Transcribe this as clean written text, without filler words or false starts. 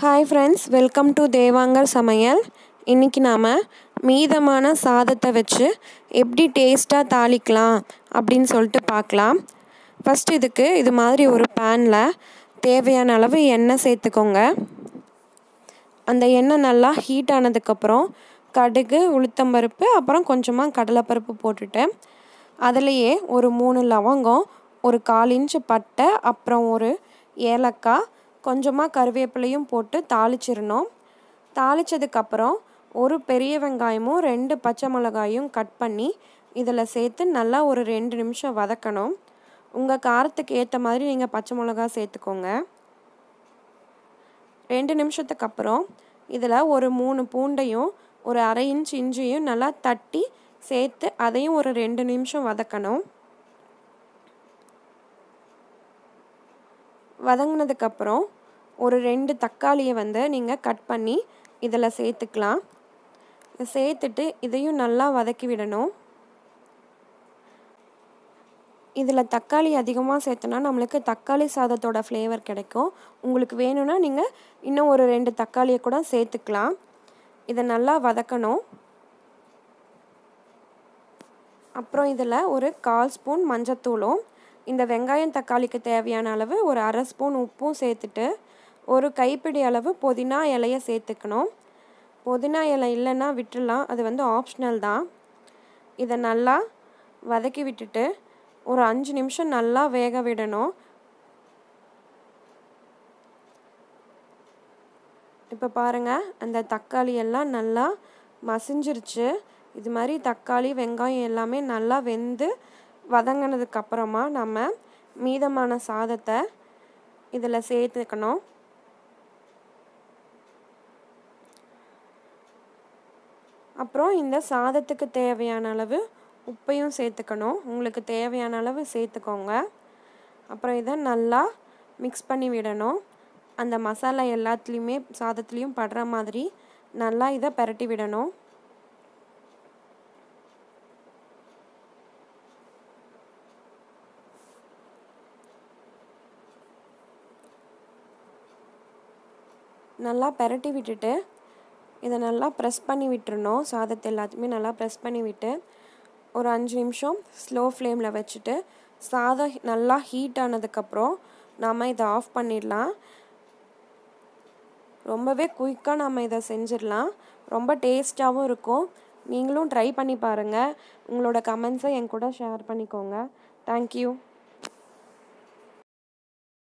Hi friends, welcome to Devangar சமையல். இன்றைக்கி நாம் மீதமான சாதத்தை வச்சு எப்படி டேஸ்ட்டாக தாளிக்கலாம் அப்படின்னு சொல்லிட்டு பார்க்கலாம். ஃபஸ்ட் இதுக்கு இது மாதிரி ஒரு பேனில் தேவையான அளவு எண்ணெய் சேர்த்துக்கோங்க. அந்த எண்ணெய் நல்லா ஹீட் ஆனதுக்கப்புறம் கடுகு, உளுத்தம்பருப்பு, அப்புறம் கொஞ்சமாக கடலைப்பருப்பு போட்டுட்டு அதுலேயே ஒரு 3 லவங்கம், ஒரு 1/4 இன்ச்சு பட்டை, அப்புறம் ஒரு ஏலக்காய், கொஞ்சமாக கருவேப்பிலையும் போட்டு தாளிச்சிடணும். தாளித்ததுக்கப்புறம் ஒரு பெரிய வெங்காயமும் 2 பச்சை மிளகாயும் கட் பண்ணி இதில் சேர்த்து நல்லா ஒரு 2 நிமிஷம் வதக்கணும். உங்கள் காரத்துக்கு ஏற்ற மாதிரி நீங்கள் பச்சை மிளகா சேர்த்துக்கோங்க. 2 நிமிஷத்துக்கு அப்புறம் இதில் ஒரு 3 பூண்டையும் ஒரு 1/2 இன்ச் இஞ்சியும் நல்லா தட்டி சேர்த்து அதையும் ஒரு 2 நிமிஷம் வதக்கணும். வதங்கினதுக்கப்புறம் ஒரு 2 தக்காளியை நீங்கள் கட் பண்ணி இதில் சேர்த்துக்கலாம். சேர்த்துட்டு இதையும் நல்லா வதக்கி விடணும். இதில் தக்காளி அதிகமாக சேர்த்தோன்னா நம்மளுக்கு தக்காளி சாதத்தோட ஃப்ளேவர் கிடைக்கும். உங்களுக்கு வேணும்னா நீங்கள் இன்னும் ஒரு 2 தக்காளியை கூட சேர்த்துக்கலாம். இதை நல்லா வதக்கணும். அப்புறம் இதில் ஒரு 1/4 ஸ்பூன் மஞ்சத்தூளும், இந்த வெங்காயம் தக்காளிக்கு தேவையான அளவு ஒரு 1/2 ஸ்பூன் உப்பும் சேர்த்துட்டு ஒரு கைப்பிடி அளவு புதினா இலையை சேர்த்துக்கணும். புதினா இலை இல்லைன்னா விட்டுடலாம், அது ஆப்ஷனல் தான். இதை நல்லா வதக்கி விட்டுட்டு ஒரு 5 நிமிஷம் நல்லா வேக விடணும். இப்போ பாருங்கள், அந்த தக்காளி எல்லாம் நல்லா மசிஞ்சிருச்சு. இது மாதிரி தக்காளி, வெங்காயம் எல்லாமே நல்லா வெந்து வதங்கினதுக்கப்புறமா நம்ம மீதமான சாதத்தை இதில் சேர்த்துக்கணும். அப்புறம் இந்த சாதத்துக்கு தேவையான அளவு உப்பையும் சேர்த்துக்கணும். உங்களுக்கு தேவையான அளவு சேர்த்துக்கோங்க. அப்புறம் இதை நல்லா மிக்ஸ் பண்ணி விடணும். அந்த மசாலா எல்லாத்துலேயுமே சாதத்துலேயும் படுற மாதிரி நல்லா இதை பரட்டி விடணும். நல்லா பரட்டி விட்டுட்டு இதை நல்லா ப்ரெஸ் பண்ணி விட்டுறணும். சாதத்தை எல்லாத்தையுமே நல்லா ப்ரெஸ் பண்ணி விட்டு ஒரு 5 நிமிஷம் ஸ்லோ ஃப்ளேமில் வச்சுட்டு சாதம் நல்லா ஹீட் ஆனதுக்கப்புறம் நாம் இதை ஆஃப் பண்ணிடலாம். ரொம்பவே குயிக்காக நம்ம இதை செஞ்சிடலாம். ரொம்ப டேஸ்ட்டாகவும் இருக்கும். நீங்களும் ட்ரை பண்ணி பாருங்கள். உங்களோட கமெண்ட்ஸை என் கூட ஷேர் பண்ணிக்கோங்க. தேங்க்யூ.